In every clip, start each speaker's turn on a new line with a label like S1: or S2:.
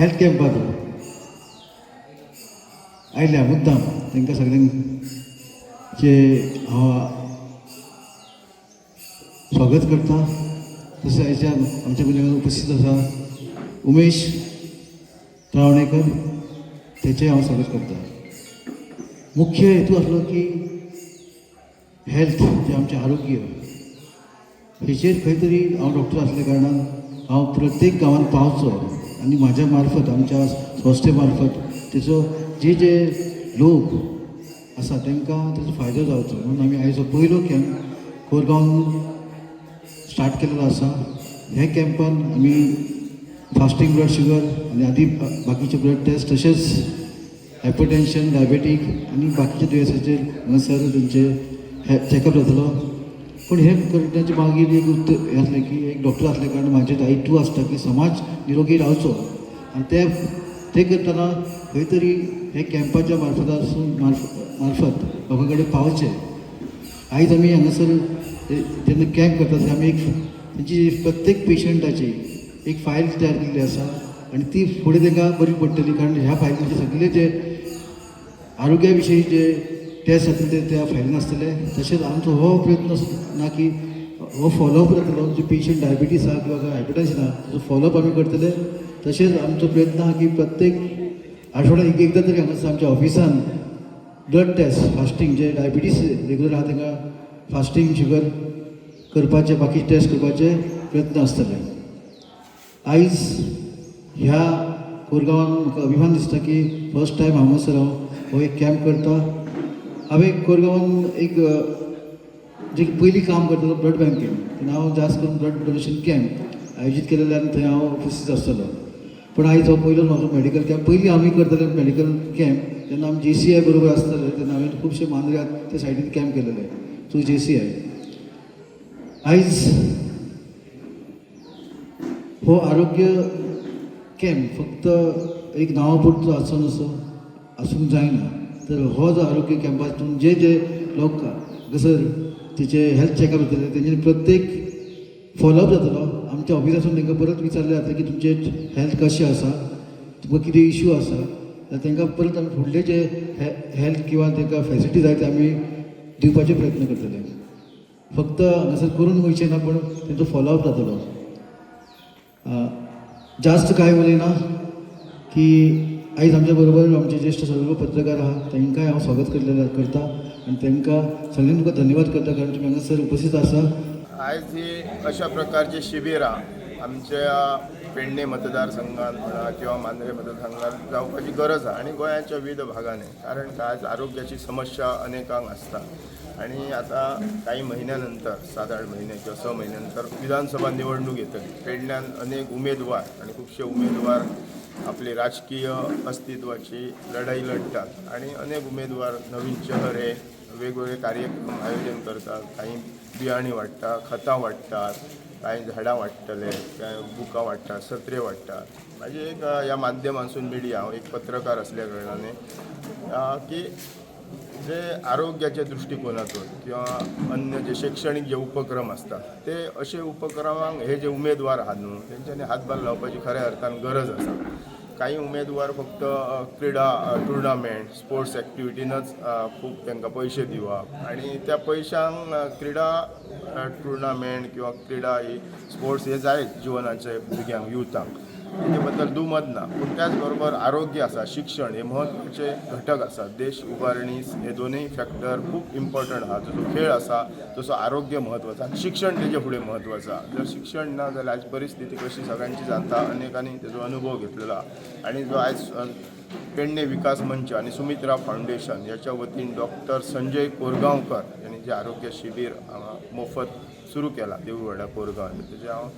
S1: Health कॅम्पाक आयल्या मुद्दाम तांकां सगळ्यांचे हांव स्वागत करता. तशें आयच्या आमच्या मदीं उपस्थित आसा उमेश तळवणेकर, तेचें हांव स्वागत करता. मुख्य हेतू आसलो की हेल्थ जे आमचें आरोग्य हेचेर खंय तरी हांव डॉक्टर आसल्या कारणान हांव प्रत्येक गांवांत पावचो आनी म्हाज्या मार्फत आमच्या संस्थे मार्फत तेचो जे लोक आसा तांकां तेचो फायदो जावचो म्हणून आमी आयचो पयलो कॅम्प कोरगांव स्टार्ट केलेलो आसा. हे कॅम्पान आमी फास्टींग ब्लड शुगर आनी आदी बाकीचे ब्लड टेस्ट तशेंच हायपरटेन्शन डायबेटीक आनी बाकीच्या दुयेंसाचेर हांगासर तेंचे चॅकअप जातलो. पूण हे करण्याचे मागीर एक हें आसलें की एक डॉक्टर आसले कारण म्हाजें दायित्व आसता की समाज निरोगी रावचो आनी ते करतना खंय तरी हे कॅम्पाच्या मार्फत लोकां कडेन पावचें. आयज आमी हांगासर जेन्ना कॅम्प करता तेन्ना आमी एक तेंची प्रत्येक पेशंटाची एक फायल तयार केल्ली आसा आनी ती फुडें तांकां बरी पडटली कारण ह्या फायलीचे सगळे जे आरोग्या विशयी जे टेस्ट जातले ते त्या फायलीन आसतले. तशेंच आमचो हो प्रयत्न ना की हो फॉलोअप जातलो जो पेशंट डायबिटीस आहा किंवा हायपरटेन्शन आहा ताचो फॉलोअप आमी करतले. तशेंच आमचो प्रयत्न आहा की प्रत्येक आठवड्याक एकदां तरी हांगासर आमच्या ऑफिसान ब्लड टेस्ट फास्टींग जे डायबिटीस रेग्युलर आहा तांकां फास्टींग शुगर करपाचे बाकी टेस्ट करपाचे प्रयत्न आसतले. आयज ह्या कोरगांवान म्हाका अभिमान दिसता की फर्स्ट टायम हांगासर हांव हो एक कॅम्प करता. हांवें कोरगांवान एक जे पयलीं काम करतालो ब्लड बँकेन तेन्ना हांव जास्त करून ब्लड डोनेशन कॅम्प आयोजीत केलेले आनी थंय हांव उपस्थित आसतलो. पण आयज हो पयलो म्हाजो मेडिकल कॅम्प. पयलीं आमी करताले मेडिकल कॅम्प तेन्ना आमी JCI बरोबर आसताले तेन्ना हांवें खुबशे मांद्र्यात ते सायडीन कॅम्प केलेले थ्रू JCI. आयज हो आरोग्य कॅम्प फक्त एक नांवा पुरतो आसूंक जायना तर हो जो आरोग्य कॅम्पातून जे लोक हांगासर तेचे हेल्थ चॅकअप जातले तेंचे प्रत्येक फॉलोअप जातलो. आमच्या ऑफिसासून तांकां परत विचारलें जाता की तुमचे हेल्थ कशें आसा, तुमकां कितें इश्यू आसा जाल्यार तांकां परत आमी फुडले जे हेल्थ किंवा तांकां फॅसिलिटी जाय ते आमी दिवपाचे प्रयत्न करतले. फक्त हांगासर करून वयचें ना पूण तेंचो फॉलोअप जातलो. जास्त कांय उलयना की आयज आमच्या बरोबर आमचे ज्येश्ठ सर्व पत्रकार आहा तांकांय हांव स्वागत करता आनी तांकां सगळ्यांक तुका धन्यवाद करता कारण तुमी हांगासर उपस्थित आसा.
S2: आयज ही अशा प्रकारची शिबिरां आमच्या पेडणे मतदारसंघात म्हणा किंवा मांद्रे मतदारसंघात जावपाची गरज आहा आनी गोंयाच्या विविध भागांनी कारण आज आरोग्याची समस्या अनेकांक आसता आणि आता काही महिन्यानंतर 7-8 महिने किंवा 6 महिन्यानंतर विधानसभा निवडणूक येतली. पेडण्यान अनेक उमेदवार आणि खूपशे उमेदवार आपली राजकीय अस्तित्वाची लढाई लढतात आणि अनेक उमेदवार नवीन शहरे वेगवेगळे कार्यक्रम आयोजन करतात. काही बियाणी वाटतात, खतां वाटतात, काही झाडां वाटतले, काही बुकां वाटतात, सत्रे वाटतात. माझे एक या माध्यमांसून मिडिया हांव एक पत्रकार असल्या कारणाने की जे आरोग्याच्या दृष्टिकोनातून किंवा अन्य जे शैक्षणिक जे उपक्रम असतात ते असे उपक्रमांक हे जे उमेदवार आहात न्हू तेंच्यांनी हातभार लावपाची खऱ्या अर्थान गरज आसा. काही उमेदवार फक्त क्रीडा टुर्नामेंट स्पोर्ट्स एक्टिविटीनच खूब तांकां पयशे दिवप आणि त्या पयशांक क्रीडा टुर्नामेंट किंवा क्रीडा ही स्पोर्ट्स हे जायत जिवनाचे भुरग्यांक युथांक तेजे बद्दल दुमत ना. पूण त्याच बरोबर आरोग्य आसा शिक्षण हे म्हत्वाचे घटक आसा. देश उबारणीस हे दोनूय फॅक्टर खूब इम्पॉर्टंट आहा. जसो खेळ आसा तसो आरोग्य म्हत्वाचा आनी शिक्षण तेजे फुडें म्हत्वाचा. जर शिक्षण ना जाल्यार आज परिस्थिती कशी सगळ्यांची जाता अनेकांनी तेजो अनुभव घेतलेलो आहा आनी जो आयज पेडणे विकास मंच आणि सुमित्रा फाउंडेशन याच्या वतीन डॉक्टर संजय कोरगांवकर यांनी जे आरोग्य शिबीर मोफत सुरू केला देऊळवाडा कोरगांव तेजे हांव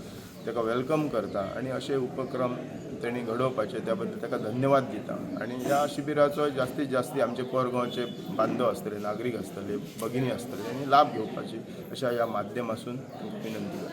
S2: ताका वेलकम करता आणि असे उपक्रम त्यांनी घडोवपाचे त्या बद्दल ताका धन्यवाद दिता. आणि ह्या शिबिराचो जास्तीत जास्त आमचे कोरगांवचे बांधव आसतले नागरीक आसतले भगिनी आसतले यांनी लाभ घेवपाची अशा ह्या माध्यमासून विनंती करता.